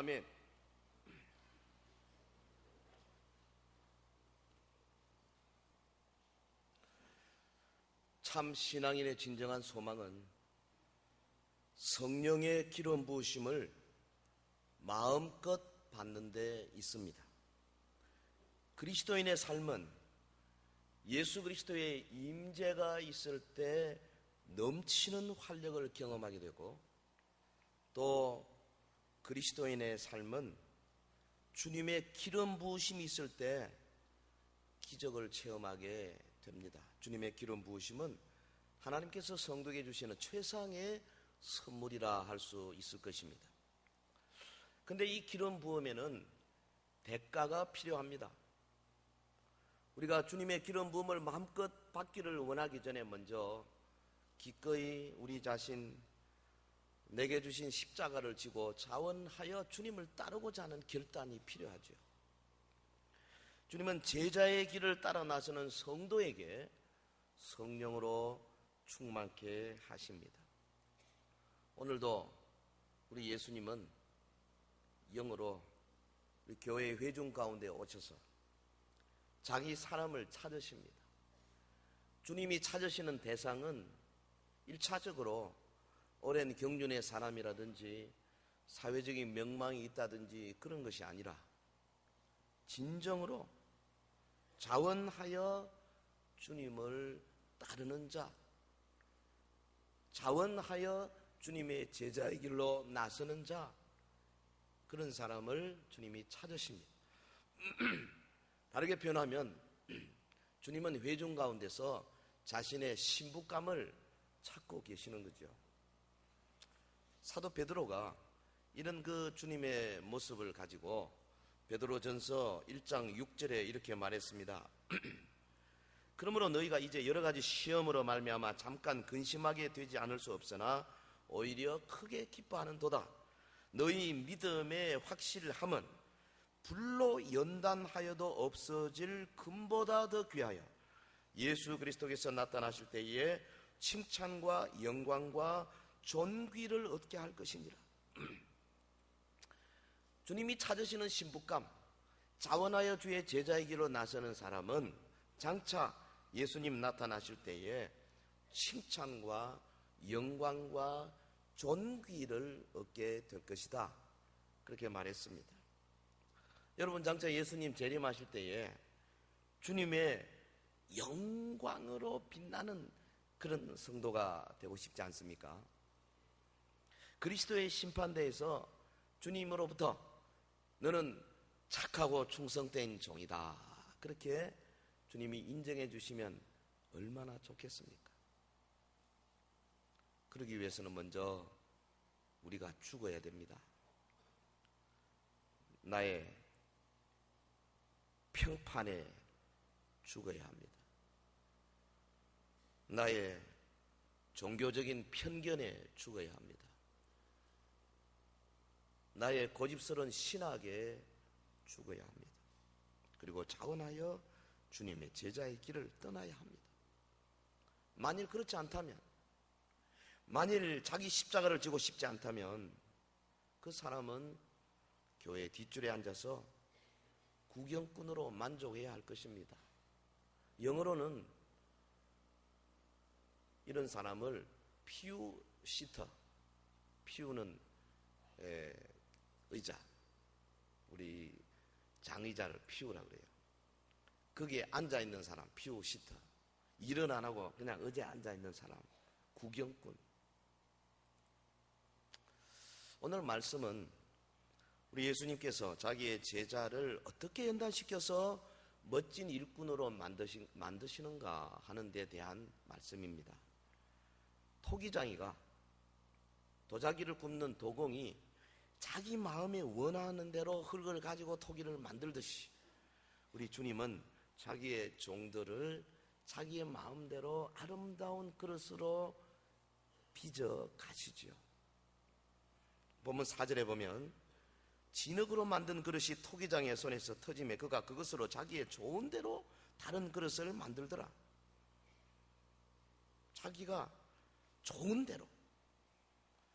아멘. 참 신앙인의 진정한 소망은 성령의 기름 부으심을 마음껏 받는 데 있습니다. 그리스도인의 삶은 예수 그리스도의 임재가 있을 때 넘치는 활력을 경험하게 되고, 또 그리스도인의 삶은 주님의 기름 부으심이 있을 때 기적을 체험하게 됩니다. 주님의 기름 부으심은 하나님께서 성도에게 주시는 최상의 선물이라 할 수 있을 것입니다. 그런데 이 기름 부음에는 대가가 필요합니다. 우리가 주님의 기름 부음을 마음껏 받기를 원하기 전에 먼저 기꺼이 우리 자신, 내게 주신 십자가를 지고 자원하여 주님을 따르고자 하는 결단이 필요하죠. 주님은 제자의 길을 따라 나서는 성도에게 성령으로 충만케 하십니다. 오늘도 우리 예수님은 영으로 우리 교회 회중 가운데 오셔서 자기 사람을 찾으십니다. 주님이 찾으시는 대상은 1차적으로 오랜 경륜의 사람이라든지 사회적인 명망이 있다든지 그런 것이 아니라 진정으로 자원하여 주님을 따르는 자, 자원하여 주님의 제자의 길로 나서는 자, 그런 사람을 주님이 찾으십니다. 다르게 표현하면 주님은 회중 가운데서 자신의 신부감을 찾고 계시는 거죠. 사도 베드로가 이런 그 주님의 모습을 가지고 베드로전서 1장 6절에 이렇게 말했습니다. 그러므로 너희가 이제 여러 가지 시험으로 말미암아 잠깐 근심하게 되지 않을 수 없으나 오히려 크게 기뻐하는도다. 너희 믿음의 확실함은 불로 연단하여도 없어질 금보다 더 귀하여 예수 그리스도께서 나타나실 때에 칭찬과 영광과 존귀를 얻게 할 것이니라. 주님이 찾으시는 신부감, 자원하여 주의 제자의 길로 나서는 사람은 장차 예수님 나타나실 때에 칭찬과 영광과 존귀를 얻게 될 것이다, 그렇게 말했습니다. 여러분, 장차 예수님 재림하실 때에 주님의 영광으로 빛나는 그런 성도가 되고 싶지 않습니까? 그리스도의 심판대에서 주님으로부터 너는 착하고 충성된 종이다, 그렇게 주님이 인정해 주시면 얼마나 좋겠습니까? 그러기 위해서는 먼저 우리가 죽어야 됩니다. 나의 평판에 죽어야 합니다. 나의 종교적인 편견에 죽어야 합니다. 나의 고집스러운 신학에 죽어야 합니다. 그리고 자원하여 주님의 제자의 길을 떠나야 합니다. 만일 그렇지 않다면, 만일 자기 십자가를 지고 싶지 않다면 그 사람은 교회 뒷줄에 앉아서 구경꾼으로 만족해야 할 것입니다. 영어로는 이런 사람을 퓨 시터, 퓨는 의자, 우리 장의자를 퓨라고 그래요. 거기에 앉아있는 사람, 퓨 시터. 일은 안 하고 그냥 의자에 앉아있는 사람, 구경꾼. 오늘 말씀은 우리 예수님께서 자기의 제자를 어떻게 연단시켜서 멋진 일꾼으로 만드시는가 하는 데 대한 말씀입니다. 토기장이가 도자기를 굽는 도공이 자기 마음에 원하는 대로 흙을 가지고 토기를 만들듯이 우리 주님은 자기의 종들을 자기의 마음대로 아름다운 그릇으로 빚어 가시죠. 보면 4절에 보면 진흙으로 만든 그릇이 토기장의 손에서 터지매 그가 그것으로 자기의 좋은 대로 다른 그릇을 만들더라. 자기가 좋은 대로.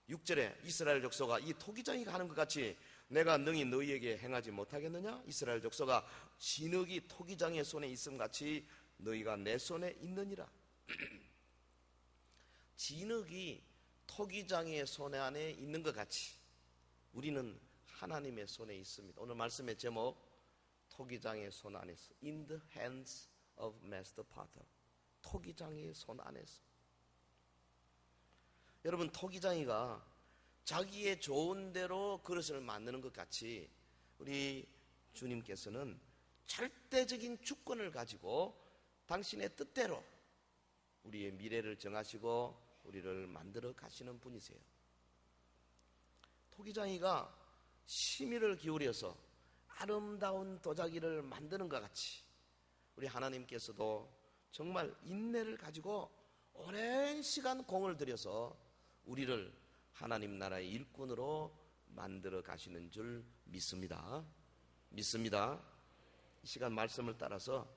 6절에 이스라엘 족속아, 이 토기장이가 하는 것 같이 내가 능히 너희에게 행하지 못하겠느냐? 이스라엘 족속아, 진흙이 토기장의 손에 있음 같이 너희가 내 손에 있느니라. 진흙이 토기장의 손 안에 있는 것 같이 우리는 하나님의 손에 있습니다. 오늘 말씀의 제목, 토기장의 손 안에서, In the hands of master potter. 토기장의 손 안에서. 여러분, 토기장이가 자기의 좋은 대로 그릇을 만드는 것 같이 우리 주님께서는 절대적인 주권을 가지고 당신의 뜻대로 우리의 미래를 정하시고 우리를 만들어 가시는 분이세요. 토기장이가 심의를 기울여서 아름다운 도자기를 만드는 것 같이 우리 하나님께서도 정말 인내를 가지고 오랜 시간 공을 들여서 우리를 하나님 나라의 일꾼으로 만들어 가시는 줄 믿습니다. 믿습니다. 이 시간 말씀을 따라서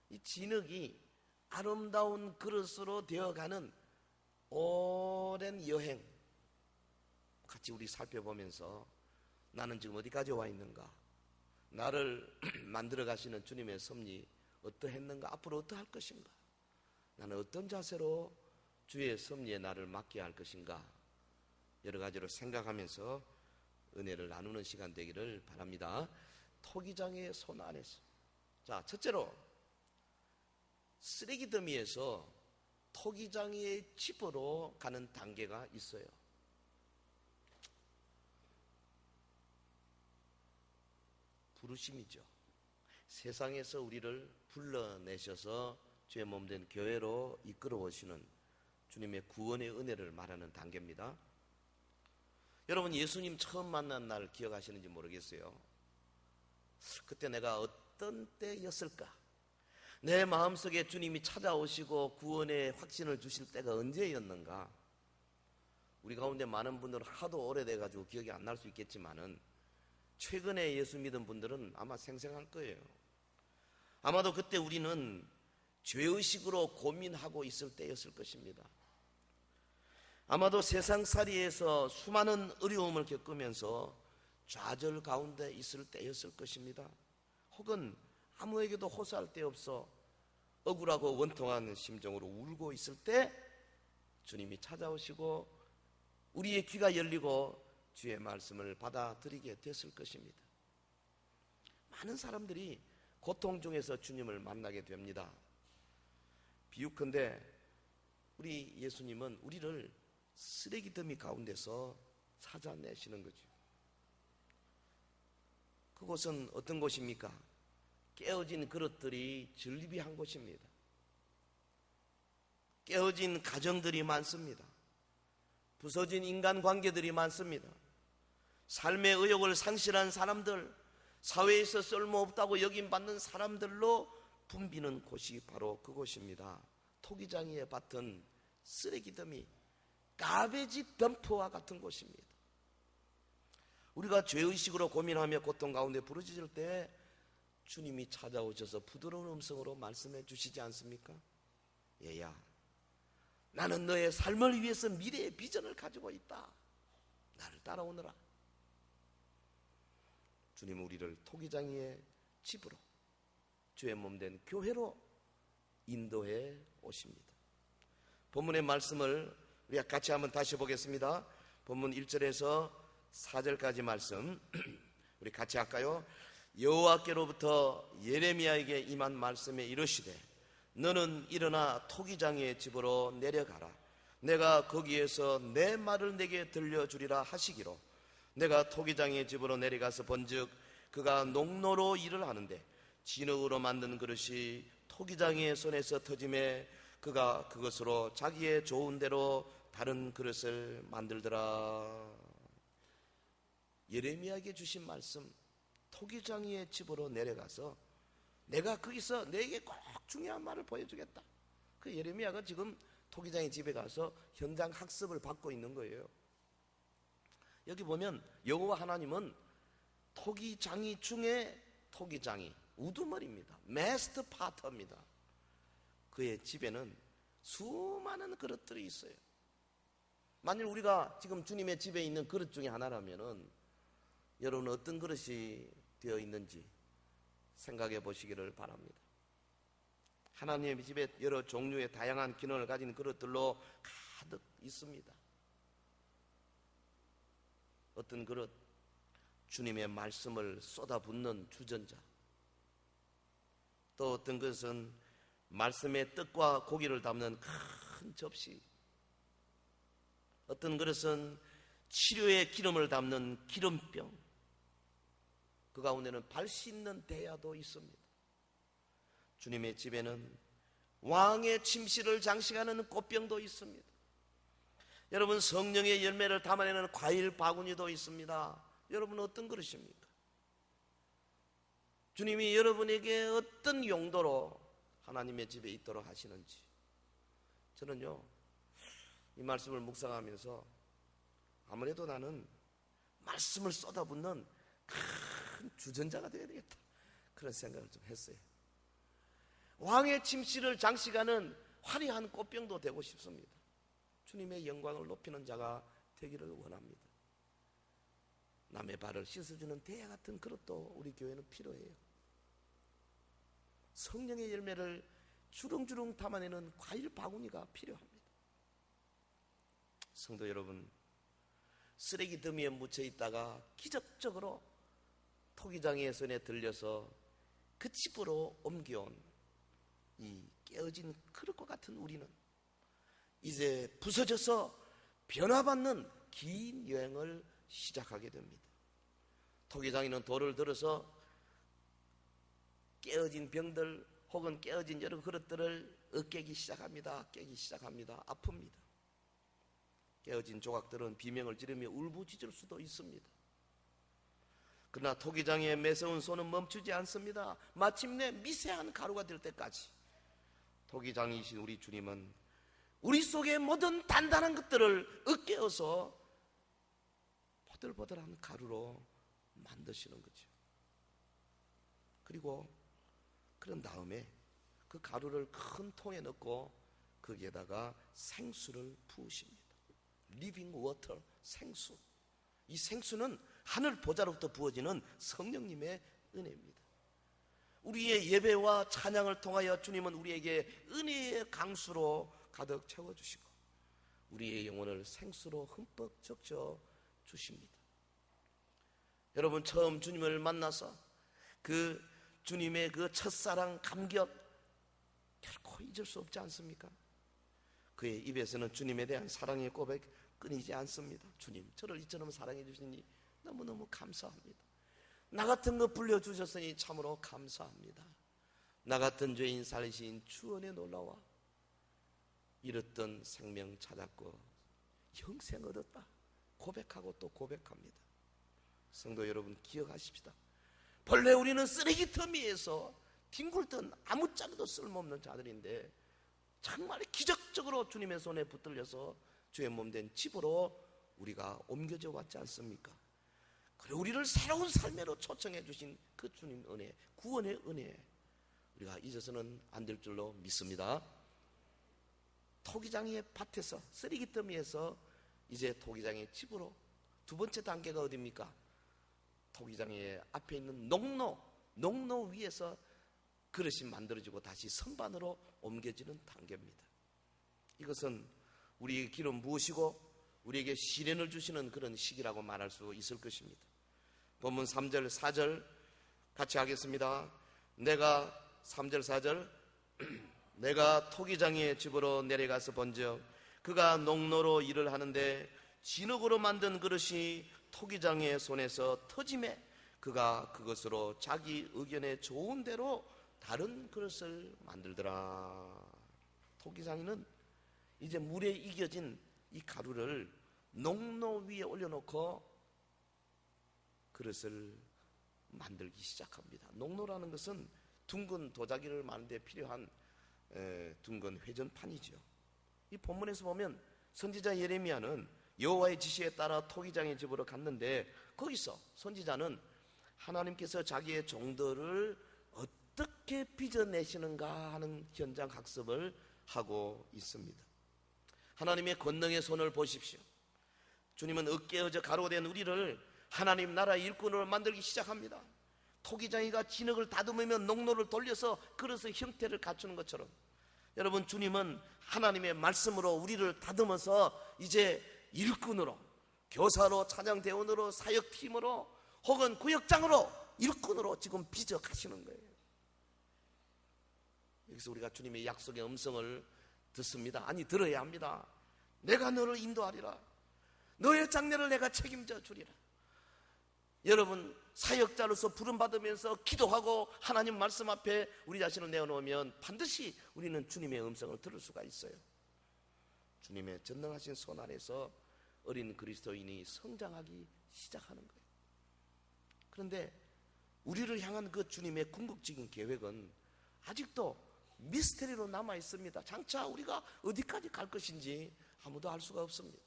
이 진흙이 아름다운 그릇으로 되어가는 오랜 여행 같이 우리 살펴보면서 나는 지금 어디까지 와 있는가, 나를 만들어 가시는 주님의 섭리 어떠했는가, 앞으로 어떠할 것인가, 나는 어떤 자세로 주의 섭리에 나를 맡게 할 것인가, 여러 가지로 생각하면서 은혜를 나누는 시간 되기를 바랍니다. 토기장의 손 안에서. 자, 첫째로 쓰레기 더미에서 토기장의 집으로 가는 단계가 있어요. 부르심이죠. 세상에서 우리를 불러내셔서 주의 몸된 교회로 이끌어 오시는 주님의 구원의 은혜를 말하는 단계입니다. 여러분, 예수님 처음 만난 날 기억하시는지 모르겠어요. 그때 내가 어떤 때였을까? 내 마음속에 주님이 찾아오시고 구원의 확신을 주실 때가 언제였는가? 우리 가운데 많은 분들은 하도 오래돼가지고 기억이 안 날 수 있겠지만은 최근에 예수 믿은 분들은 아마 생생할 거예요. 아마도 그때 우리는 죄의식으로 고민하고 있을 때였을 것입니다. 아마도 세상살이에서 수많은 어려움을 겪으면서 좌절 가운데 있을 때였을 것입니다. 혹은 아무에게도 호소할 데 없어 억울하고 원통한 심정으로 울고 있을 때 주님이 찾아오시고 우리의 귀가 열리고 주의 말씀을 받아들이게 됐을 것입니다. 많은 사람들이 고통 중에서 주님을 만나게 됩니다. 비유컨대 우리 예수님은 우리를 쓰레기 더미 가운데서 찾아내시는 거죠. 그곳은 어떤 곳입니까? 깨어진 그릇들이 즐비한 곳입니다. 깨어진 가정들이 많습니다. 부서진 인간관계들이 많습니다. 삶의 의욕을 상실한 사람들, 사회에서 쓸모없다고 여김받는 사람들로 붐비는 곳이 바로 그곳입니다. 토기장이에 밭은 쓰레기 더미, 가베지 덤프와 같은 곳입니다. 우리가 죄의식으로 고민하며 고통 가운데 부르짖을 때 주님이 찾아오셔서 부드러운 음성으로 말씀해 주시지 않습니까? 얘야, 나는 너의 삶을 위해서 미래의 비전을 가지고 있다. 나를 따라오너라. 주님은 우리를 토기장이의 집으로, 주의 몸된 교회로 인도해 오십니다. 본문의 말씀을 우리가 같이 한번 다시 보겠습니다. 본문 1절에서 4절까지 말씀 우리 같이 할까요? 여호와께로부터 예레미야에게 임한 말씀에 이르시되 너는 일어나 토기장의 집으로 내려가라. 내가 거기에서 내 말을 내게 들려주리라 하시기로 내가 토기장의 집으로 내려가서 본즉 그가 농로로 일을 하는데 진흙으로 만든 그릇이 토기장의 손에서 터짐에 그가 그것으로 자기의 좋은 대로 다른 그릇을 만들더라. 예레미야에게 주신 말씀, 토기장이의 집으로 내려가서 내가 거기서 너에게 꼭 중요한 말을 보여주겠다. 그 예레미야가 지금 토기장의 집에 가서 현장 학습을 받고 있는 거예요. 여기 보면 여호와 하나님은 토기장이 중에 토기장이 우두머리입니다. 마스터 파터입니다. 그의 집에는 수많은 그릇들이 있어요. 만일 우리가 지금 주님의 집에 있는 그릇 중에 하나라면은 여러분 어떤 그릇이 되어 있는지 생각해 보시기를 바랍니다. 하나님의 집에 여러 종류의 다양한 기능을 가진 그릇들로 가득 있습니다. 어떤 그릇, 주님의 말씀을 쏟아붓는 주전자. 또 어떤 것은 말씀의 떡과 고기를 담는 큰 접시. 어떤 그릇은 치료의 기름을 담는 기름병. 그 가운데는 발 씻는 대야도 있습니다. 주님의 집에는 왕의 침실을 장식하는 꽃병도 있습니다. 여러분, 성령의 열매를 담아내는 과일 바구니도 있습니다. 여러분 어떤 그릇입니까? 주님이 여러분에게 어떤 용도로 하나님의 집에 있도록 하시는지. 저는요, 이 말씀을 묵상하면서 아무래도 나는 말씀을 쏟아붓는 큰 주전자가 되어야 되겠다, 그런 생각을 좀 했어요. 왕의 침실을 장식하는 화려한 꽃병도 되고 싶습니다. 주님의 영광을 높이는 자가 되기를 원합니다. 남의 발을 씻어주는 대야 같은 그릇도 우리 교회는 필요해요. 성령의 열매를 주렁주렁 담아내는 과일 바구니가 필요합니다. 성도 여러분, 쓰레기 더미에 묻혀 있다가 기적적으로 토기장의 손에 들려서 그 집으로 옮겨온 이 깨어진 그릇과 같은 우리는 이제 부서져서 변화받는 긴 여행을 시작하게 됩니다. 토기장이는 돌을 들어서 깨어진 병들 혹은 깨어진 여러 그릇들을 깨기 시작합니다. 깨기 시작합니다. 아픕니다. 깨어진 조각들은 비명을 지르며 울부짖을 수도 있습니다. 그러나 토기장의 매서운 손은 멈추지 않습니다. 마침내 미세한 가루가 될 때까지 토기장이신 우리 주님은 우리 속의 모든 단단한 것들을 으깨어서 보들보들한 가루로 만드시는 거죠. 그리고 그런 다음에 그 가루를 큰 통에 넣고 거기에다가 생수를 부으십니다. 리빙 워터, 생수. 이 생수는 하늘 보좌로부터 부어지는 성령님의 은혜입니다. 우리의 예배와 찬양을 통하여 주님은 우리에게 은혜의 강수로 가득 채워주시고 우리의 영혼을 생수로 흠뻑 적셔 주십니다. 여러분, 처음 주님을 만나서 그 주님의 그 첫사랑 감격 결코 잊을 수 없지 않습니까? 그의 입에서는 주님에 대한 사랑의 고백 끊이지 않습니다. 주님, 저를 이처럼 사랑해 주시니 너무너무 감사합니다. 나 같은 거 불려주셨으니 참으로 감사합니다. 나 같은 죄인 살리신 주 은혜 놀라와 잃었던 생명 찾았고 영생 얻었다 고백하고 또 고백합니다. 성도 여러분, 기억하십시다. 본래 우리는 쓰레기 더미에서 뒹굴던 아무짝에도 쓸모없는 자들인데 정말 기적적으로 주님의 손에 붙들려서 주의 몸된 집으로 우리가 옮겨져 왔지 않습니까? 그리고 우리를 새로운 삶으로 초청해 주신 그 주님 은혜, 구원의 은혜, 우리가 잊어서는 안 될 줄로 믿습니다. 토기장의 밭에서, 쓰레기 더미에서 이제 토기장의 집으로 두 번째 단계가 어디입니까? 토기장의 앞에 있는 농로 위에서 그릇이 만들어지고 다시 선반으로 옮겨지는 단계입니다. 이것은 우리에게 기름 부으시고 우리에게 시련을 주시는 그런 시기라고 말할 수 있을 것입니다. 본문 3절 4절 같이 하겠습니다. 3절 4절 내가 토기장의 집으로 내려가서 본즉 그가 농로로 일을 하는데 진흙으로 만든 그릇이 토기장의 손에서 터짐에 그가 그것으로 자기 의견에 좋은 대로 다른 그릇을 만들더라. 토기장이는 이제 물에 이겨진 이 가루를 농로 위에 올려놓고 그릇을 만들기 시작합니다. 농로라는 것은 둥근 도자기를 만드는 데 필요한 둥근 회전판이죠. 이 본문에서 보면 선지자 예레미야는 여호와의 지시에 따라 토기장의 집으로 갔는데 거기서 선지자는 하나님께서 자기의 종들을 어떻게 빚어내시는가 하는 현장 학습을 하고 있습니다. 하나님의 권능의 손을 보십시오. 주님은 으깨어져 가루된 우리를 하나님 나라의 일꾼으로 만들기 시작합니다. 토기장이가 진흙을 다듬으면 농로를 돌려서 그릇의 형태를 갖추는 것처럼 여러분, 주님은 하나님의 말씀으로 우리를 다듬어서 이제 일꾼으로, 교사로, 찬양대원으로, 사역팀으로 혹은 구역장으로, 일꾼으로 지금 빚어 가시는 거예요. 여기서 우리가 주님의 약속의 음성을 듣습니다. 아니, 들어야 합니다. 내가 너를 인도하리라. 너의 장래를 내가 책임져 주리라. 여러분, 사역자로서 부름받으면서 기도하고 하나님 말씀 앞에 우리 자신을 내어놓으면 반드시 우리는 주님의 음성을 들을 수가 있어요. 주님의 전능하신 손 안에서 어린 그리스도인이 성장하기 시작하는 거예요. 그런데 우리를 향한 그 주님의 궁극적인 계획은 아직도 미스터리로 남아 있습니다. 장차 우리가 어디까지 갈 것인지 아무도 알 수가 없습니다.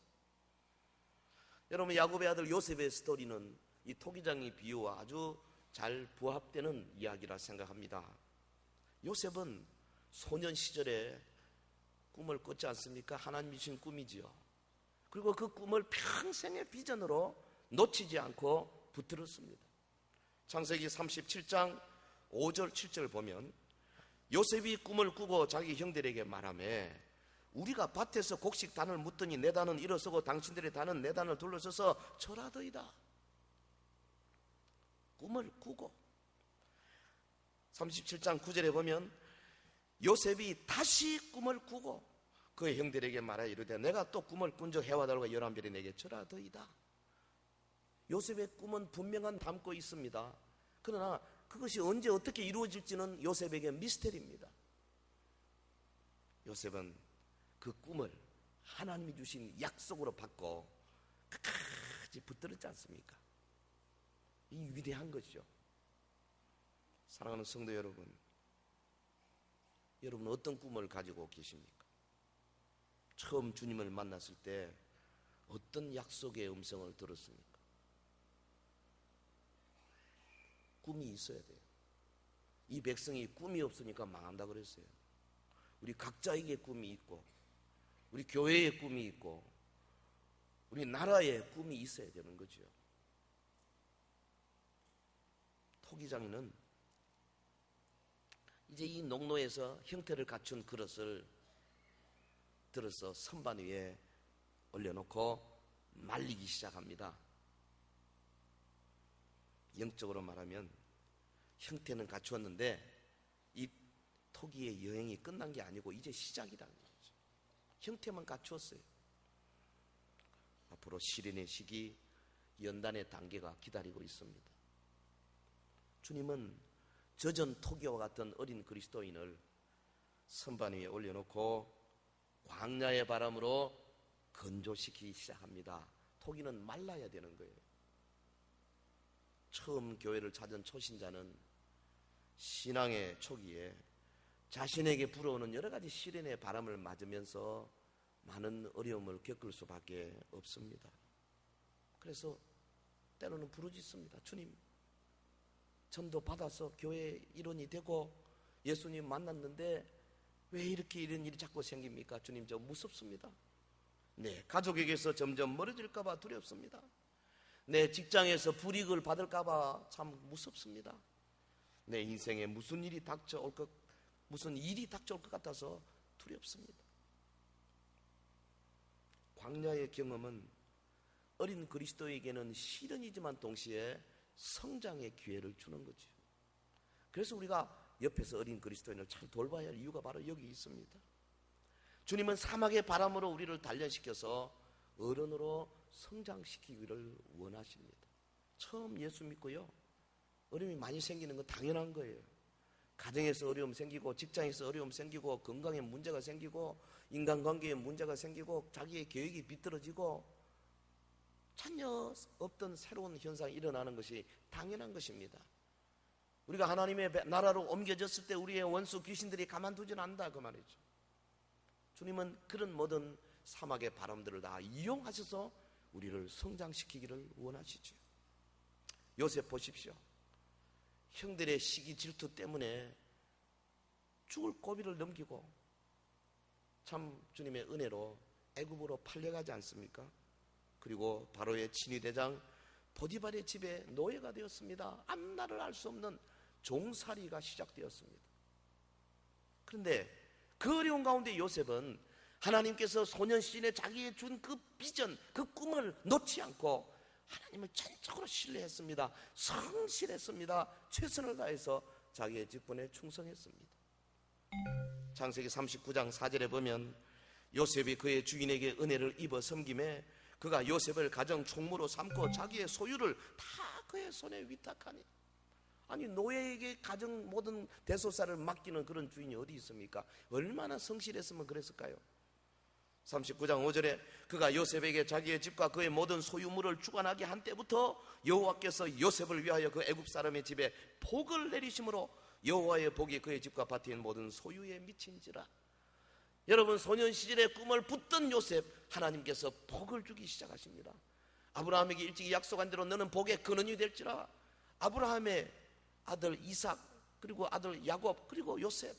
여러분, 야곱의 아들 요셉의 스토리는 이 토기장의 비유와 아주 잘 부합되는 이야기라 생각합니다. 요셉은 소년 시절에 꿈을 꿨지 않습니까? 하나님이 주신 꿈이지요. 그리고 그 꿈을 평생의 비전으로 놓치지 않고 붙들었습니다. 창세기 37장 5절 7절 보면 요셉이 꿈을 꾸고 자기 형들에게 말하며 우리가 밭에서 곡식 단을 묻더니 내 단은 일어서고 당신들의 단은 내 단을 둘러서서 절하더이다. 꿈을 꾸고 37장 9절에 보면 요셉이 다시 꿈을 꾸고 그의 형들에게 말하여 이르되 내가 또 꿈을 꾼 적 해와 달과 열한 별이 내게 절하더이다. 요셉의 꿈은 분명한 담고 있습니다. 그러나 그것이 언제 어떻게 이루어질지는 요셉에게 미스터리입니다. 요셉은 그 꿈을 하나님이 주신 약속으로 받고 끝까지 붙들었지 않습니까? 이 위대한 것이죠. 사랑하는 성도 여러분, 여러분 어떤 꿈을 가지고 계십니까? 처음 주님을 만났을 때 어떤 약속의 음성을 들었습니까? 꿈이 있어야 돼요. 이 백성이 꿈이 없으니까 망한다 그랬어요. 우리 각자에게 꿈이 있고 우리 교회의 꿈이 있고 우리 나라의 꿈이 있어야 되는 거죠. 토기장이는 이제 이 농로에서 형태를 갖춘 그릇을 들어서 선반 위에 올려놓고 말리기 시작합니다. 영적으로 말하면 형태는 갖추었는데 이 토기의 여행이 끝난 게 아니고 이제 시작이라는 거죠. 형태만 갖추었어요. 앞으로 시련의 시기, 연단의 단계가 기다리고 있습니다. 주님은 젖은 토기와 같은 어린 그리스도인을 선반 위에 올려놓고 광야의 바람으로 건조시키기 시작합니다. 토기는 말라야 되는 거예요. 처음 교회를 찾은 초신자는 신앙의 초기에 자신에게 불어오는 여러 가지 시련의 바람을 맞으면서 많은 어려움을 겪을 수밖에 없습니다. 그래서 때로는 부르짖습니다. 주님, 전도 받아서 교회 일원이 되고 예수님 만났는데 왜 이렇게 이런 일이 자꾸 생깁니까? 주님, 저 무섭습니다. 내 가족에게서 점점 멀어질까봐 두렵습니다. 내 직장에서 불이익을 받을까봐 참 무섭습니다. 내 인생에 무슨 일이 닥쳐올 것 같아서 두렵습니다. 광야의 경험은 어린 그리스도에게는 시련이지만 동시에 성장의 기회를 주는 거죠. 그래서 우리가 옆에서 어린 그리스도인을 잘 돌봐야 할 이유가 바로 여기 있습니다. 주님은 사막의 바람으로 우리를 단련시켜서 어른으로 성장시키기를 원하십니다. 처음 예수 믿고요, 어려움이 많이 생기는 건 당연한 거예요. 가정에서 어려움 생기고 직장에서 어려움 생기고 건강에 문제가 생기고 인간관계에 문제가 생기고 자기의 계획이 비뚤어지고 전혀 없던 새로운 현상이 일어나는 것이 당연한 것입니다. 우리가 하나님의 나라로 옮겨졌을 때 우리의 원수 귀신들이 가만두지는 않는다 그 말이죠. 주님은 그런 모든 사막의 바람들을 다 이용하셔서 우리를 성장시키기를 원하시죠. 요셉 보십시오. 형들의 시기 질투 때문에 죽을 고비를 넘기고 참 주님의 은혜로 애굽으로 팔려가지 않습니까? 그리고 바로의 친위대장 보디발의 집에 노예가 되었습니다. 앞날을 알 수 없는 종살이가 시작되었습니다. 그런데 그 어려운 가운데 요셉은 하나님께서 소년 시절에 자기에 준 그 비전, 그 꿈을 놓지 않고 하나님을 전적으로 신뢰했습니다. 성실했습니다. 최선을 다해서 자기의 직분에 충성했습니다. 창세기 39장 4절에 보면 요셉이 그의 주인에게 은혜를 입어 섬김에 그가 요셉을 가정 총무로 삼고 자기의 소유를 다 그의 손에 위탁하니, 아니 노예에게 가정 모든 대소사를 맡기는 그런 주인이 어디 있습니까? 얼마나 성실했으면 그랬을까요? 39장 5절에 그가 요셉에게 자기의 집과 그의 모든 소유물을 주관하게 한 때부터 여호와께서 요셉을 위하여 그 애굽 사람의 집에 복을 내리심으로 여호와의 복이 그의 집과 밭에 있는 모든 소유에 미친지라. 여러분, 소년 시절에 꿈을 붙든 요셉, 하나님께서 복을 주기 시작하십니다. 아브라함에게 일찍이 약속한 대로 너는 복의 근원이 될지라. 아브라함의 아들 이삭, 그리고 아들 야곱, 그리고 요셉,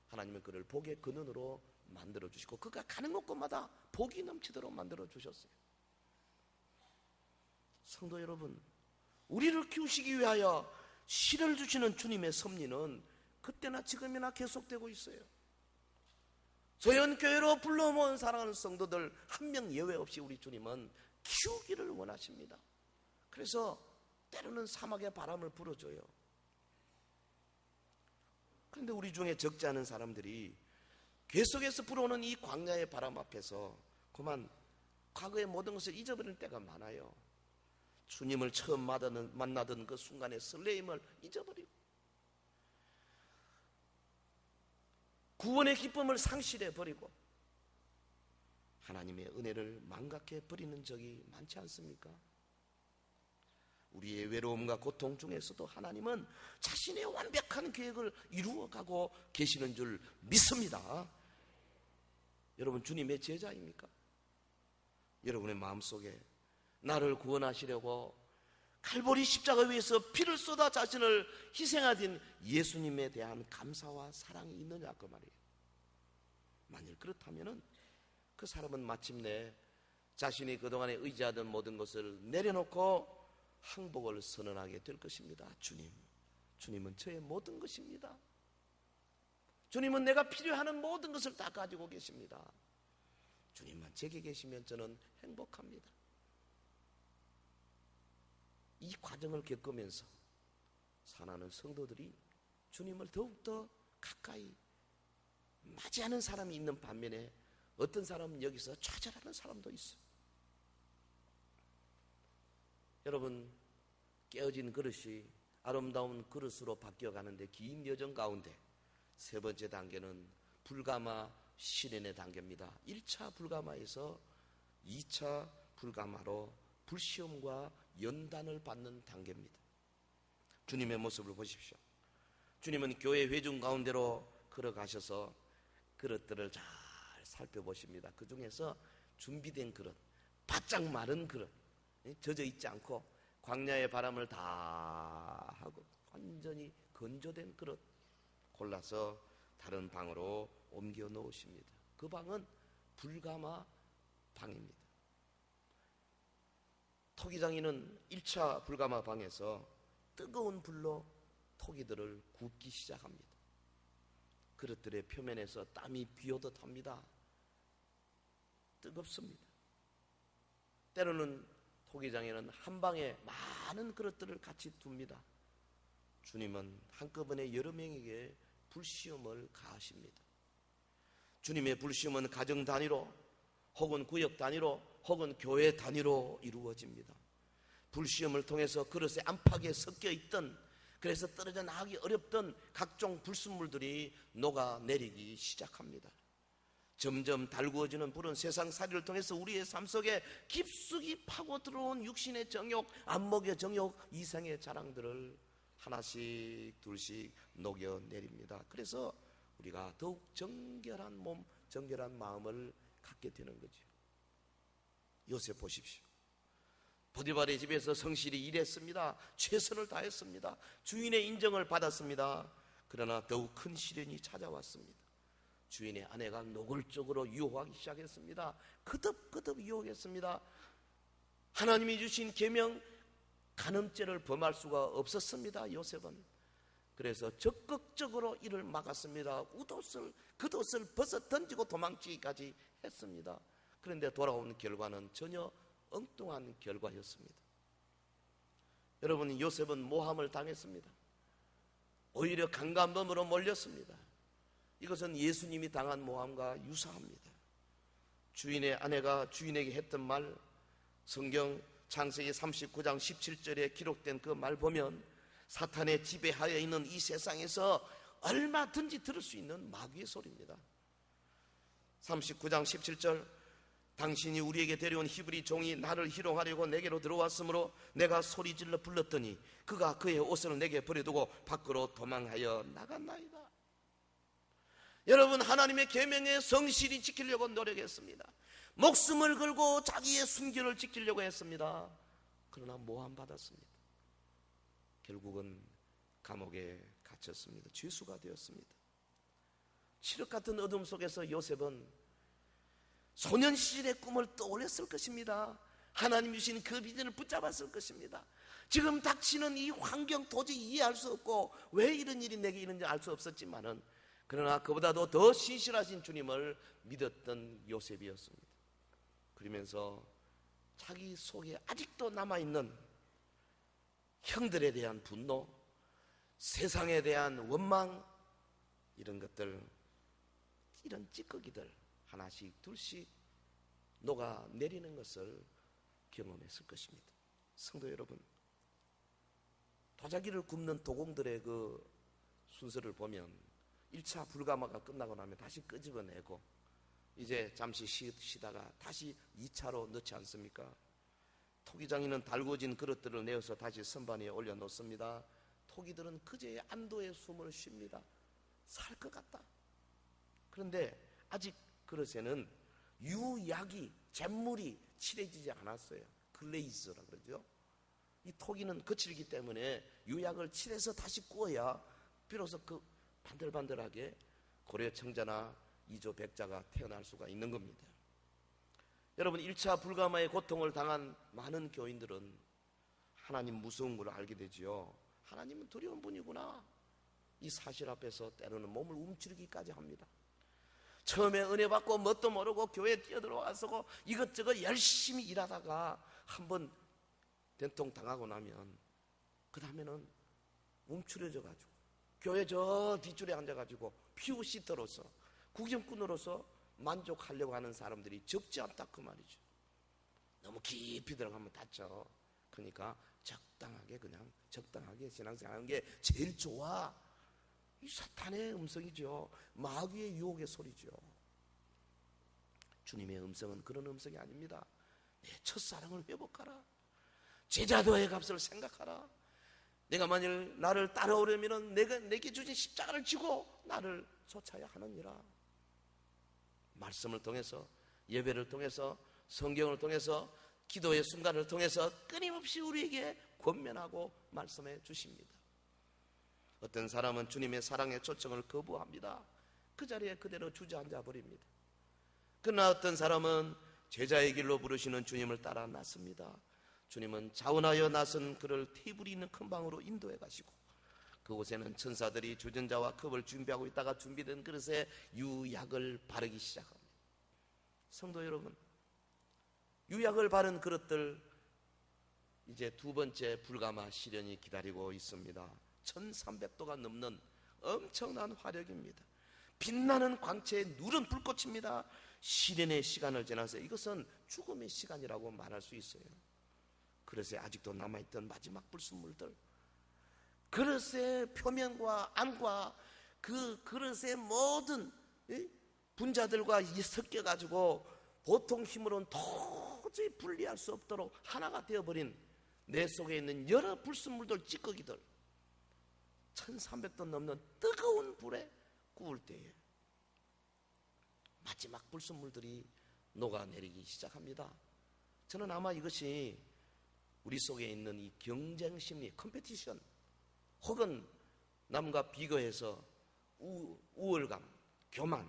하나님은 그를 복의 근원으로 만들어 주시고 그가 가는 곳곳마다 복이 넘치도록 만들어 주셨어요. 성도 여러분, 우리를 키우시기 위하여 씨를 주시는 주님의 섭리는 그때나 지금이나 계속되고 있어요. 소연교회로 불러 모은 사랑하는 성도들 한 명 예외 없이 우리 주님은 키우기를 원하십니다. 그래서 때로는 사막의 바람을 불어줘요. 그런데 우리 중에 적지 않은 사람들이 계속해서 불어오는 이 광야의 바람 앞에서 그만 과거의 모든 것을 잊어버릴 때가 많아요. 주님을 처음 만나던 그 순간의 설레임을 잊어버리고 구원의 기쁨을 상실해버리고 하나님의 은혜를 망각해버리는 적이 많지 않습니까? 우리의 외로움과 고통 중에서도 하나님은 자신의 완벽한 계획을 이루어가고 계시는 줄 믿습니다. 여러분, 주님의 제자입니까? 여러분의 마음속에 나를 구원하시려고 칼보리 십자가 위에서 피를 쏟아 자신을 희생하신 예수님에 대한 감사와 사랑이 있느냐 그 말이에요. 만일 그렇다면 그 사람은 마침내 자신이 그동안에 의지하던 모든 것을 내려놓고 항복을 선언하게 될 것입니다. 주님은 저의 모든 것입니다. 주님은 내가 필요하는 모든 것을 다 가지고 계십니다. 주님만 제게 계시면 저는 행복합니다. 이 과정을 겪으면서 사랑하는 성도들이 주님을 더욱더 가까이 맞이하는 사람이 있는 반면에 어떤 사람은 여기서 좌절하는 사람도 있어요. 여러분, 깨어진 그릇이 아름다운 그릇으로 바뀌어가는데 긴 여정 가운데 세 번째 단계는 불가마 실현의 단계입니다. 1차 불가마에서 2차 불가마로 불시험과 연단을 받는 단계입니다. 주님의 모습을 보십시오. 주님은 교회 회중 가운데로 걸어가셔서 그릇들을 잘 살펴보십니다. 그 중에서 준비된 그릇, 바짝 마른 그릇, 젖어 있지 않고 광야의 바람을 다 하고 완전히 건조된 그릇 골라서 다른 방으로 옮겨 놓으십니다. 그 방은 불가마 방입니다. 토기장인은 1차 불가마 방에서 뜨거운 불로 토기들을 굽기 시작합니다. 그릇들의 표면에서 땀이 비오듯 합니다. 뜨겁습니다. 때로는 토기장에는 한 방에 많은 그릇들을 같이 둡니다. 주님은 한꺼번에 여러 명에게 불시험을 가하십니다. 주님의 불시험은 가정 단위로 혹은 구역 단위로 혹은 교회 단위로 이루어집니다. 불시험을 통해서 그릇에 안팎에 섞여 있던, 그래서 떨어져 나가기 어렵던 각종 불순물들이 녹아내리기 시작합니다. 점점 달구어지는 불은 세상살이를 통해서 우리의 삶 속에 깊숙이 파고 들어온 육신의 정욕, 안목의 정욕, 이생의 자랑들을 하나씩 둘씩 녹여내립니다. 그래서 우리가 더욱 정결한 몸, 정결한 마음을 갖게 되는 거죠. 요셉 보십시오. 보디발의 집에서 성실히 일했습니다. 최선을 다했습니다. 주인의 인정을 받았습니다. 그러나 더욱 큰 시련이 찾아왔습니다. 주인의 아내가 노골적으로 유혹하기 시작했습니다. 거듭거듭 유혹했습니다. 하나님이 주신 계명 간음죄를 범할 수가 없었습니다. 요셉은. 그래서 적극적으로 이를 막았습니다. 겉옷을 벗어 던지고 도망치기까지 했습니다. 그런데 돌아온 결과는 전혀 엉뚱한 결과였습니다. 여러분, 요셉은 모함을 당했습니다. 오히려 강간범으로 몰렸습니다. 이것은 예수님이 당한 모함과 유사합니다. 주인의 아내가 주인에게 했던 말, 성경 창세기 39장 17절에 기록된 그 말 보면 사탄의 지배하에 있는 이 세상에서 얼마든지 들을 수 있는 마귀의 소리입니다. 39장 17절, 당신이 우리에게 데려온 히브리 종이 나를 희롱하려고 내게로 들어왔으므로 내가 소리질러 불렀더니 그가 그의 옷을 내게 버려두고 밖으로 도망하여 나갔나이다. 여러분, 하나님의 계명에 성실히 지키려고 노력했습니다. 목숨을 걸고 자기의 순결을 지키려고 했습니다. 그러나 모함받았습니다. 결국은 감옥에 갇혔습니다. 죄수가 되었습니다. 칠흑 같은 어둠 속에서 요셉은 소년 시절의 꿈을 떠올렸을 것입니다. 하나님 주신 그 비전을 붙잡았을 것입니다. 지금 닥치는 이 환경 도저히 이해할 수 없고 왜 이런 일이 내게 있는지 알 수 없었지만은, 그러나 그보다도 더 신실하신 주님을 믿었던 요셉이었습니다. 그러면서 자기 속에 아직도 남아있는 형들에 대한 분노, 세상에 대한 원망, 이런 것들, 이런 찌꺼기들 하나씩 둘씩 녹아내리는 것을 경험했을 것입니다. 성도 여러분, 도자기를 굽는 도공들의 그 순서를 보면 1차 불가마가 끝나고 나면 다시 끄집어내고 이제 잠시 쉬다가 다시 2차로 넣지 않습니까? 토기장이는 달구어진 그릇들을 내어서 다시 선반 위에 올려놓습니다. 토기들은 그제야 안도의 숨을 쉽니다. 살 것 같다. 그런데 아직 그릇에는 유약이, 잿물이 칠해지지 않았어요. 글레이즈라 그러죠. 이 토기는 거칠기 때문에 유약을 칠해서 다시 구워야 비로소 그 반들반들하게 고려 청자나 이조 백자가 태어날 수가 있는 겁니다. 여러분, 1차 불가마의 고통을 당한 많은 교인들은 하나님 무서운 걸 알게 되지요. 하나님은 두려운 분이구나. 이 사실 앞에서 때로는 몸을 움츠리기까지 합니다. 처음에 은혜 받고 뭣도 모르고 교회에 뛰어들어와서 이것저것 열심히 일하다가 한번 된통 당하고 나면 그 다음에는 움츠려져가지고 교회 저 뒷줄에 앉아가지고 퓨시터로서, 구경꾼으로서 만족하려고 하는 사람들이 적지 않다 그 말이죠. 너무 깊이 들어가면 다쳐. 그러니까 적당하게 신앙생활하는 게 제일 좋아. 이 사탄의 음성이죠. 마귀의 유혹의 소리죠. 주님의 음성은 그런 음성이 아닙니다. 내 첫사랑을 회복하라. 제자도의 값을 생각하라. 내가 만일 나를 따라오려면 내게 주신 십자가를 지고 나를 쫓아야 하느니라. 말씀을 통해서, 예배를 통해서, 성경을 통해서, 기도의 순간을 통해서 끊임없이 우리에게 권면하고 말씀해 주십니다. 어떤 사람은 주님의 사랑의 초청을 거부합니다. 그 자리에 그대로 주저앉아 버립니다. 그러나 어떤 사람은 제자의 길로 부르시는 주님을 따라 나섭니다. 주님은 자원하여 나선 그를 테이블이 있는 큰 방으로 인도해 가시고 그곳에는 천사들이 주전자와 컵을 준비하고 있다가 준비된 그릇에 유약을 바르기 시작합니다. 성도 여러분, 유약을 바른 그릇들, 이제 두 번째 불가마 시련이 기다리고 있습니다. 1300도가 넘는 엄청난 화력입니다. 빛나는 광채에 누른 불꽃입니다. 시련의 시간을 지나서 이것은 죽음의 시간이라고 말할 수 있어요. 그릇에 아직도 남아있던 마지막 불순물들, 그릇의 표면과 안과 그 그릇의 모든 분자들과 섞여가지고 보통 힘으로는 도저히 분리할 수 없도록 하나가 되어버린 내 속에 있는 여러 불순물들, 찌꺼기들, 1300도 넘는 뜨거운 불에 구울 때에 마지막 불순물들이 녹아내리기 시작합니다. 저는 아마 이것이 우리 속에 있는 이 경쟁심리, 컴페티션, 혹은 남과 비교해서 우월감, 교만,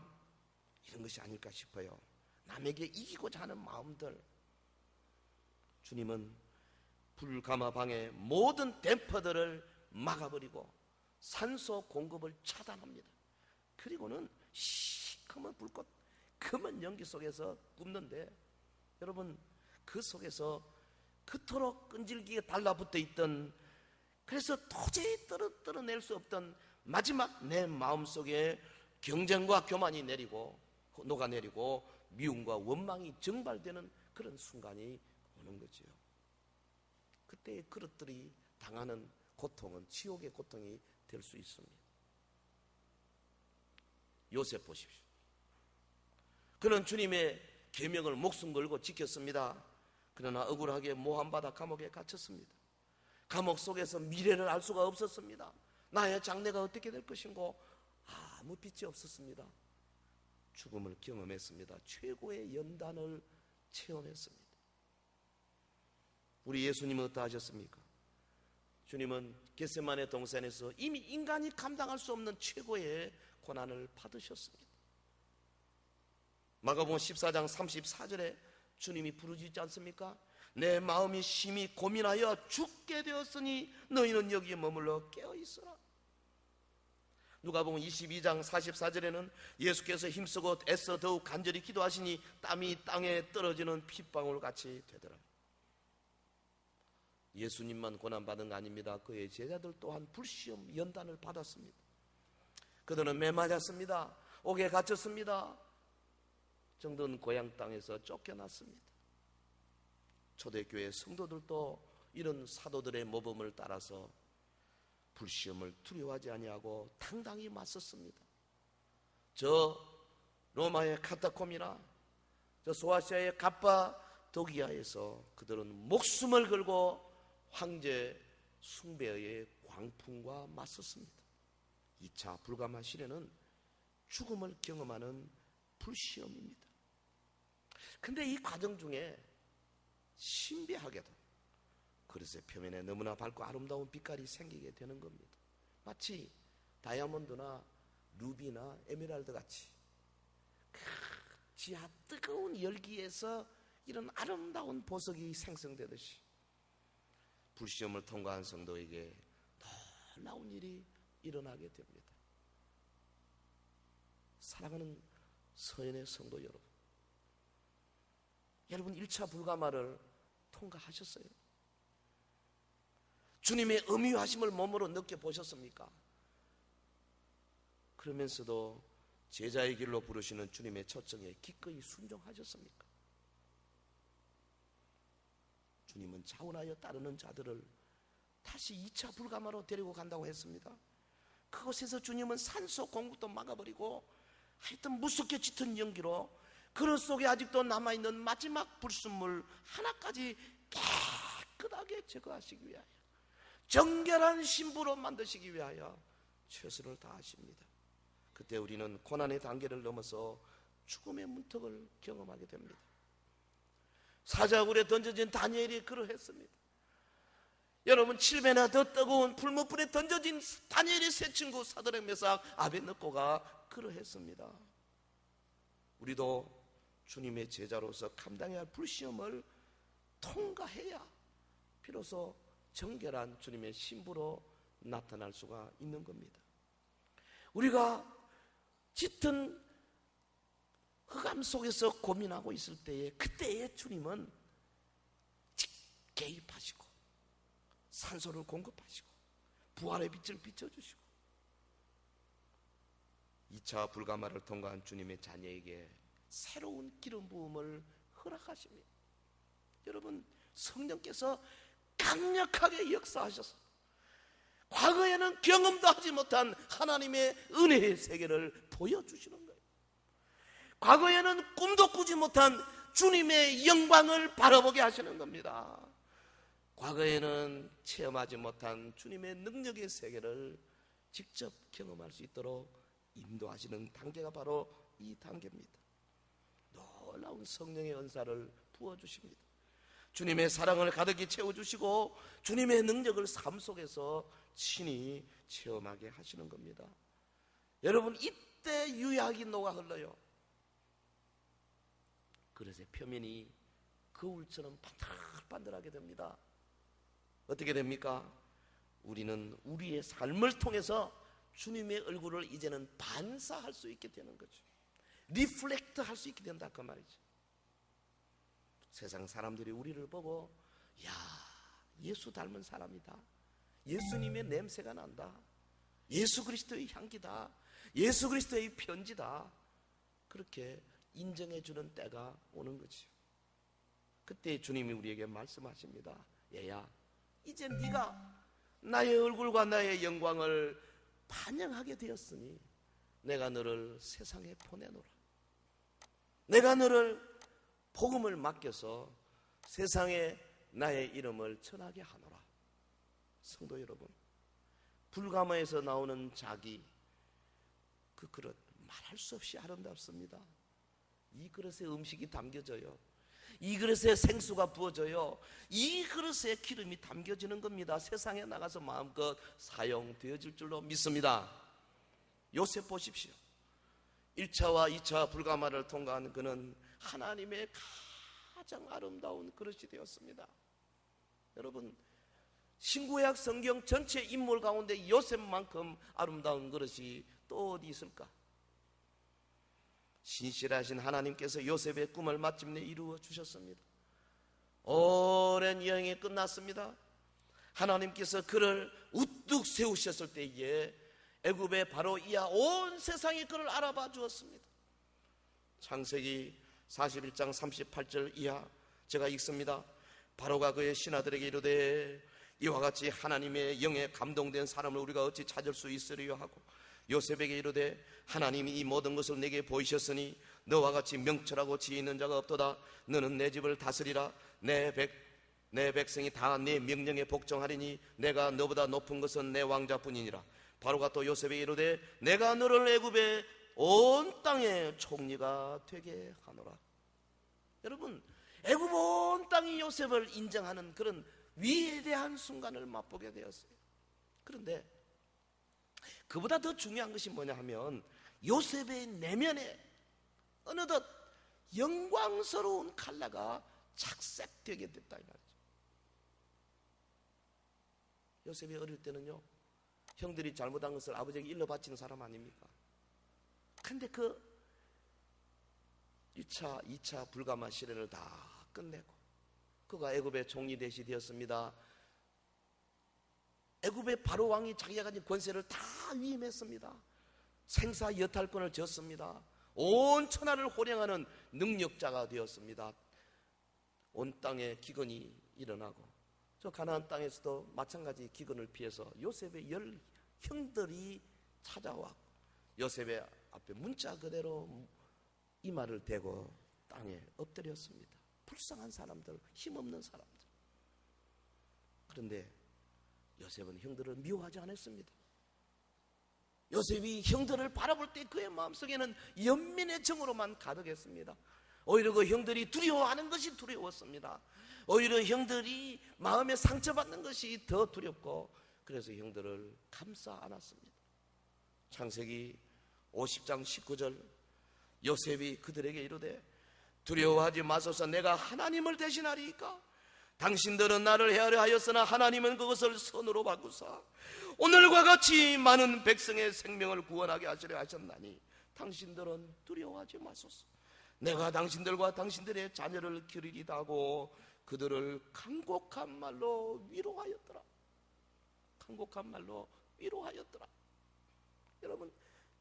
이런 것이 아닐까 싶어요. 남에게 이기고자 하는 마음들. 주님은 불가마방의 모든 댐퍼들을 막아버리고 산소 공급을 차단합니다. 그리고는 시커먼 불꽃, 검은 연기 속에서 굽는데, 여러분, 그 속에서 그토록 끈질기게 달라붙어 있던, 그래서 도저히 떨어낼 수 없던 마지막 내 마음속에 경쟁과 교만이 녹아내리고 미움과 원망이 증발되는 그런 순간이 오는 거죠. 그때 그릇들이 당하는 고통은 지옥의 고통이 될 수 있습니다. 요셉 보십시오. 그는 주님의 계명을 목숨 걸고 지켰습니다. 그러나 억울하게 모함받아 감옥에 갇혔습니다. 감옥 속에서 미래를 알 수가 없었습니다. 나의 장래가 어떻게 될 것인고 아무 빛이 없었습니다. 죽음을 경험했습니다. 최고의 연단을 체험했습니다. 우리 예수님은 어떠하셨습니까? 주님은 겟세마네 동산에서 이미 인간이 감당할 수 없는 최고의 고난을 받으셨습니다. 마가복음 14장 34절에 주님이 부르짖지 않습니까? 내 마음이 심히 고민하여 죽게 되었으니 너희는 여기에 머물러 깨어있으라. 누가복음 22장 44절에는 예수께서 힘쓰고 애써 더욱 간절히 기도하시니 땀이 땅에 떨어지는 핏방울 같이 되더라. 예수님만 고난받은 거 아닙니다. 그의 제자들 또한 불시험 연단을 받았습니다. 그들은 매 맞았습니다. 옥에 갇혔습니다. 정든 고향 땅에서 쫓겨났습니다. 초대교회 성도들도 이런 사도들의 모범을 따라서 불시험을 두려워하지 아니하고 당당히 맞섰습니다. 저 로마의 카타콤이나 저 소아시아의 갑바도기아에서 그들은 목숨을 걸고 황제 숭배의 광풍과 맞섰습니다. 2차 불가마 시대는 죽음을 경험하는 불시험입니다. 근데 이 과정 중에 신비하게도 그릇의 표면에 너무나 밝고 아름다운 빛깔이 생기게 되는 겁니다. 마치 다이아몬드나 루비나 에메랄드 같이 그 지하 뜨거운 열기에서 이런 아름다운 보석이 생성되듯이 불시험을 통과한 성도에게 놀라운 일이 일어나게 됩니다. 사랑하는 서연의 성도 여러분, 여러분 1차 불가마를 통과하셨어요? 주님의 엄유하심을 몸으로 느껴보셨습니까? 그러면서도 제자의 길로 부르시는 주님의 초청에 기꺼이 순종하셨습니까? 주님은 자원하여 따르는 자들을 다시 2차 불가마로 데리고 간다고 했습니다. 그곳에서 주님은 산소 공급도 막아버리고 하여튼 무섭게 짙은 연기로 그릇 속에 아직도 남아있는 마지막 불순물 하나까지 깨끗하게 제거하시기 위하여, 정결한 신부로 만드시기 위하여 최선을 다하십니다. 그때 우리는 고난의 단계를 넘어서 죽음의 문턱을 경험하게 됩니다. 사자굴에 던져진 다니엘이 그러했습니다. 여러분, 7배나 더 뜨거운 불못불에 던져진 다니엘의 세 친구 사드락 메삭 아벳느고가 그러했습니다. 우리도 주님의 제자로서 감당해야 할 불시험을 통과해야 비로소 정결한 주님의 신부로 나타날 수가 있는 겁니다. 우리가 짙은 흑암 속에서 고민하고 있을 때에 그때에 주님은 개입하시고 산소를 공급하시고 부활의 빛을 비춰주시고 2차 불가마를 통과한 주님의 자녀에게 새로운 기름 부음을 허락하십니다. 여러분, 성령께서 강력하게 역사하셔서 과거에는 경험도 하지 못한 하나님의 은혜의 세계를 보여주시는 거예요. 과거에는 꿈도 꾸지 못한 주님의 영광을 바라보게 하시는 겁니다. 과거에는 체험하지 못한 주님의 능력의 세계를 직접 경험할 수 있도록 인도하시는 단계가 바로 이 단계입니다. 놀라운 성령의 은사를 부어주십니다. 주님의 사랑을 가득히 채워주시고 주님의 능력을 삶 속에서 친히 체험하게 하시는 겁니다. 여러분, 이때 유약이 녹아 흘러요. 그릇의 표면이 거울처럼 반들반들하게 됩니다. 어떻게 됩니까? 우리는 우리의 삶을 통해서 주님의 얼굴을 이제는 반사할 수 있게 되는 거죠. 리플렉트 할 수 있게 된다 그 말이죠. 세상 사람들이 우리를 보고 야, 예수 닮은 사람이다, 예수님의 냄새가 난다, 예수 그리스도의 향기다, 예수 그리스도의 편지다, 그렇게 인정해 주는 때가 오는 거죠. 그때 주님이 우리에게 말씀하십니다. 얘야, 이제 네가 나의 얼굴과 나의 영광을 반영하게 되었으니 내가 너를 세상에 보내노라. 내가 너를 복음을 맡겨서 세상에 나의 이름을 전하게 하노라. 성도 여러분, 불가마에서 나오는 자기, 그 그릇 말할 수 없이 아름답습니다. 이 그릇에 음식이 담겨져요. 이 그릇에 생수가 부어져요. 이 그릇에 기름이 담겨지는 겁니다. 세상에 나가서 마음껏 사용되어질 줄로 믿습니다. 요셉 보십시오. 1차와 2차 불가마를 통과한 그는 하나님의 가장 아름다운 그릇이 되었습니다. 여러분, 신구약 성경 전체 인물 가운데 요셉만큼 아름다운 그릇이 또 어디 있을까? 신실하신 하나님께서 요셉의 꿈을 마침내 이루어 주셨습니다. 오랜 여행이 끝났습니다. 하나님께서 그를 우뚝 세우셨을 때에 애굽의 바로 이하 온 세상이 그를 알아봐 주었습니다. 창세기 41장 38절 이하 제가 읽습니다. 바로가 그의 신하들에게 이르되 이와 같이 하나님의 영에 감동된 사람을 우리가 어찌 찾을 수 있으리요 하고 요셉에게 이르되 하나님이 이 모든 것을 내게 보이셨으니 너와 같이 명철하고 지혜 있는 자가 없도다. 너는 내 집을 다스리라. 내 백성이 다 내 명령에 복종하리니 내가 너보다 높은 것은 내 왕자뿐이니라. 바로가 또 요셉에게 이르되 내가 너를 애굽의 온 땅의 총리가 되게 하노라. 여러분, 애굽 온 땅이 요셉을 인정하는 그런 위대한 순간을 맛보게 되었어요. 그런데 그보다 더 중요한 것이 뭐냐 하면 요셉의 내면에 어느덧 영광스러운 칼라가 착색되게 됐다 이 말이죠. 요셉이 어릴 때는요, 형들이 잘못한 것을 아버지에게 일러 바치는 사람 아닙니까? 근데 그 1차, 2차 불가마 시련을 다 끝내고 그가 애굽의 총리 대시 되었습니다. 애굽의 바로 왕이 자기가 가진 권세를 다 위임했습니다. 생사 여탈권을 졌습니다. 온 천하를 호령하는 능력자가 되었습니다. 온 땅에 기근이 일어나고 저 가나안 땅에서도 마찬가지 기근을 피해서 요셉의 10 형들이 찾아와 요셉의 앞에 문자 그대로 이마를 대고 땅에 엎드렸습니다. 불쌍한 사람들, 힘없는 사람들. 그런데 요셉은 형들을 미워하지 않았습니다. 요셉이 형들을 바라볼 때 그의 마음속에는 연민의 정으로만 가득했습니다. 오히려 그 형들이 두려워하는 것이 두려웠습니다. 오히려 형들이 마음에 상처받는 것이 더 두렵고 그래서 형들을 감싸 안았습니다. 창세기 50장 19절 요셉이 그들에게 이르되 두려워하지 마소서 내가 하나님을 대신하리이까 당신들은 나를 헤아려 하였으나 하나님은 그것을 선으로 바꾸사 오늘과 같이 많은 백성의 생명을 구원하게 하시려 하셨나니 당신들은 두려워하지 마소서 내가 당신들과 당신들의 자녀를 기르리다 하고 그들을 간곡한 말로 위로하였더라. 간곡한 말로 위로하였더라. 여러분,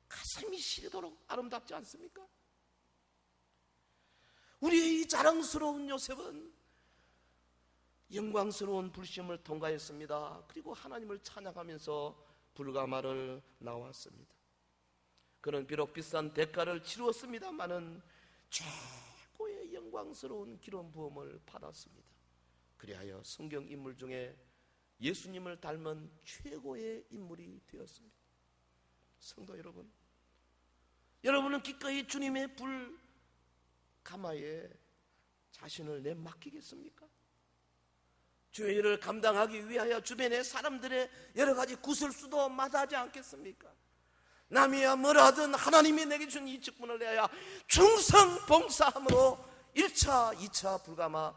가슴이 시리도록 아름답지 않습니까? 우리의 이 자랑스러운 요셉은 영광스러운 불시험을 통과했습니다. 그리고 하나님을 찬양하면서 불가마를 나왔습니다. 그는 비록 비싼 대가를 치루었습니다마는 최고의 영광스러운 기름 부음을 받았습니다. 그리하여 성경 인물 중에 예수님을 닮은 최고의 인물이 되었습니다. 성도 여러분, 여러분은 기꺼이 주님의 불가마에 자신을 내맡기겠습니까? 주의 일을 감당하기 위하여 주변의 사람들의 여러 가지 구설수도 마다하지 않겠습니까? 남이야 뭐라 하든 하나님이 내게 준 이 직분을 내야 충성 봉사함으로 1차, 2차 불가마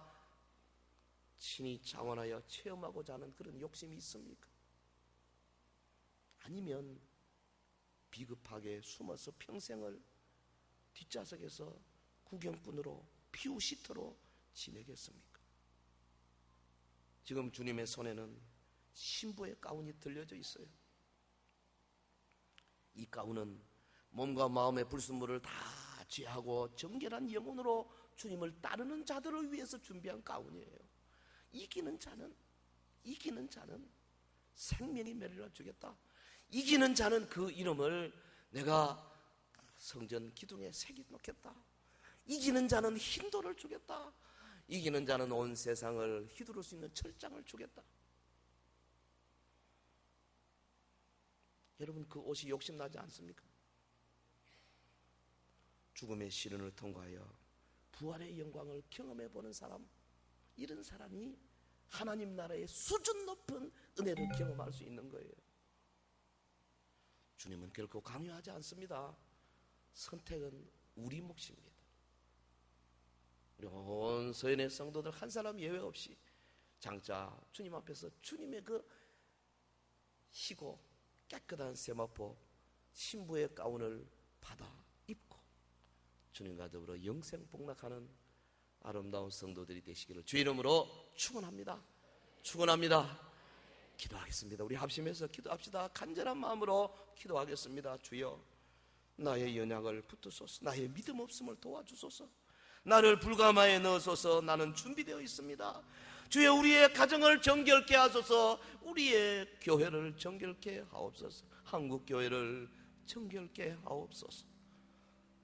친히 장원하여 체험하고자 하는 그런 욕심이 있습니까? 아니면 비급하게 숨어서 평생을 뒷좌석에서 구경꾼으로 피우시터로 지내겠습니까? 지금 주님의 손에는 신부의 가운이 들려져 있어요. 이 가운은 몸과 마음의 불순물을 다 제하고 정결한 영혼으로 주님을 따르는 자들을 위해서 준비한 가운이에요. 이기는 자는 생명의 메리를 주겠다. 이기는 자는 그 이름을 내가 성전 기둥에 새겨놓겠다. 이기는 자는 흰돌을 주겠다. 이기는 자는 온 세상을 휘두를 수 있는 철장을 주겠다. 여러분, 그 옷이 욕심나지 않습니까? 죽음의 시련을 통과하여 부활의 영광을 경험해보는 사람, 이런 사람이 하나님 나라의 수준 높은 은혜를 경험할 수 있는 거예요. 주님은 결코 강요하지 않습니다. 선택은 우리 몫입니다. 우리 온 서연의 성도들 한 사람 예외 없이 장차 주님 앞에서 주님의 그 희고 깨끗한 세마포 신부의 가운을 받아 입고 주님과 더불어 영생 복락하는 아름다운 성도들이 되시기를 주 이름으로 축원합니다. 축원합니다. 기도하겠습니다. 우리 합심해서 기도합시다. 간절한 마음으로 기도하겠습니다. 주여, 나의 연약을 붙드소서. 나의 믿음 없음을 도와주소서. 나를 불가마에 넣으소서. 나는 준비되어 있습니다. 주여, 우리의 가정을 정결케 하소서. 우리의 교회를 정결케 하옵소서. 한국 교회를 정결케 하옵소서.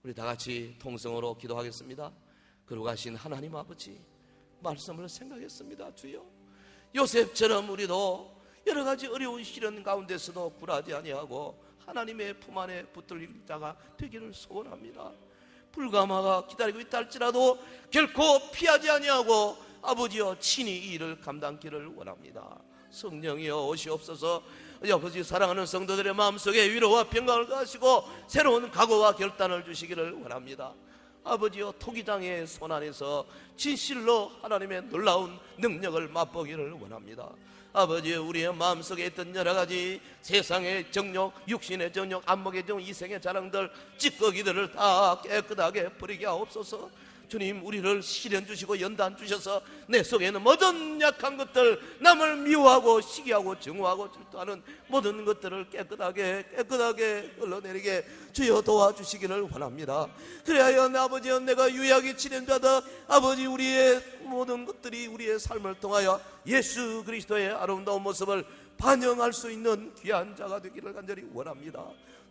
우리 다 같이 통성으로 기도하겠습니다. 거룩하신 하나님 아버지, 말씀을 생각했습니다. 주여, 요셉처럼 우리도 여러 가지 어려운 시련 가운데서도 굴하지 아니하고 하나님의 품 안에 붙들 자가 되기를 소원합니다. 불가마가 기다리고 있다 할지라도 결코 피하지 아니하고 아버지여 친히 이 일을 감당기를 원합니다. 성령이여 오시옵소서. 아버지, 사랑하는 성도들의 마음속에 위로와 평강을 더하시고 새로운 각오와 결단을 주시기를 원합니다. 아버지여, 토기장의 손안에서 진실로 하나님의 놀라운 능력을 맛보기를 원합니다. 아버지, 우리의 마음속에 있던 여러 가지 세상의 정욕, 육신의 정욕, 안목의 정욕, 이생의 자랑들, 찌꺼기들을 다 깨끗하게 버리게 하옵소서. 주님, 우리를 시련 주시고 연단 주셔서 내 속에 있는 모든 약한 것들, 남을 미워하고 시기하고 증오하고 질투하는 모든 것들을 깨끗하게 흘러내리게 주여 도와주시기를 원합니다. 그래야 아버지여, 내가 유약이 치료받아 아버지, 우리의 모든 것들이 우리의 삶을 통하여 예수 그리스도의 아름다운 모습을 반영할 수 있는 귀한 자가 되기를 간절히 원합니다.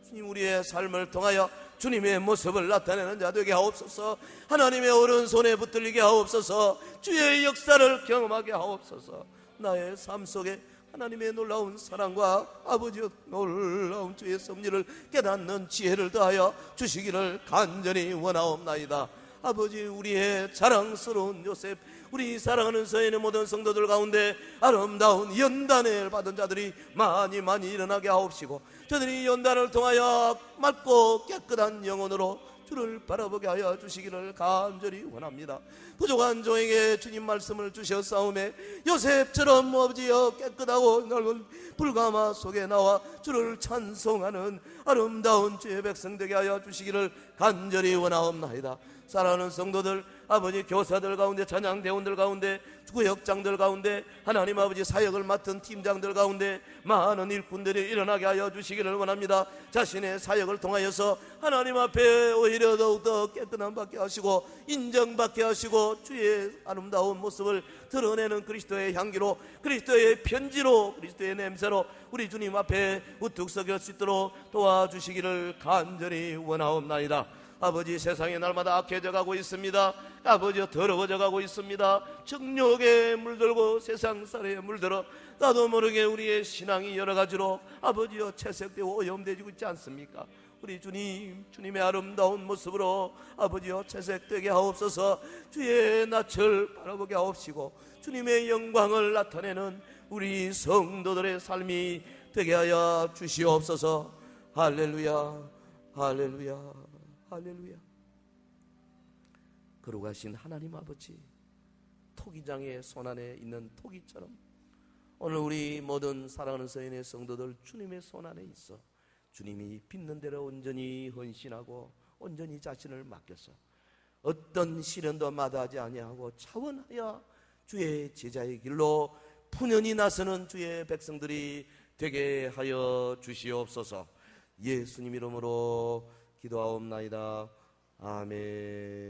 주님, 우리의 삶을 통하여 주님의 모습을 나타내는 자 되게 하옵소서. 하나님의 오른손에 붙들리게 하옵소서. 주의 역사를 경험하게 하옵소서. 나의 삶 속에 하나님의 놀라운 사랑과 아버지의 놀라운 주의 섭리를 깨닫는 지혜를 더하여 주시기를 간절히 원하옵나이다. 아버지, 우리의 자랑스러운 요셉, 우리 사랑하는 서인의 모든 성도들 가운데 아름다운 연단을 받은 자들이 많이 일어나게 하옵시고, 저들이 연단을 통하여 맑고 깨끗한 영혼으로 주를 바라보게 하여 주시기를 간절히 원합니다. 부족한 종에게 주님 말씀을 주셨사오매 요셉처럼 아버지여 깨끗하고 넓은 불가마 속에 나와 주를 찬송하는 아름다운 주의 백성 되게 하여 주시기를 간절히 원하옵나이다. 사랑하는 성도들, 아버지, 교사들 가운데, 찬양대원들 가운데, 구역장들 가운데, 하나님 아버지 사역을 맡은 팀장들 가운데 많은 일꾼들이 일어나게 하여 주시기를 원합니다. 자신의 사역을 통하여서 하나님 앞에 오히려 더욱더 깨끗함 받게 하시고 인정받게 하시고 주의 아름다운 모습을 드러내는 그리스도의 향기로, 그리스도의 편지로, 그리스도의 냄새로 우리 주님 앞에 우뚝 서길 수 있도록 도와주시기를 간절히 원하옵나이다. 아버지, 세상이 날마다 악해져 가고 있습니다. 아버지, 더러워져 가고 있습니다. 정욕에 물들고 세상살에 물들어 나도 모르게 우리의 신앙이 여러 가지로 아버지여 채색되고 오염되고 있지 않습니까? 우리 주님, 주님의 아름다운 모습으로 아버지여 채색되게 하옵소서. 주의 낯을 바라보게 하옵시고 주님의 영광을 나타내는 우리 성도들의 삶이 되게 하여 주시옵소서. 할렐루야, 할렐루야, 할렐루야. 걸어가신 하나님 아버지, 토기장의 손안에 있는 토기처럼 오늘 우리 모든 사랑하는 서인의 성도들 주님의 손안에 있어 주님이 빚는 대로 온전히 헌신하고 온전히 자신을 맡겨서 어떤 시련도 마다하지 아니하고 차원하여 주의 제자의 길로 푸념히 나서는 주의 백성들이 되게 하여 주시옵소서. 예수님 이름으로 기도하옵나이다. 아멘.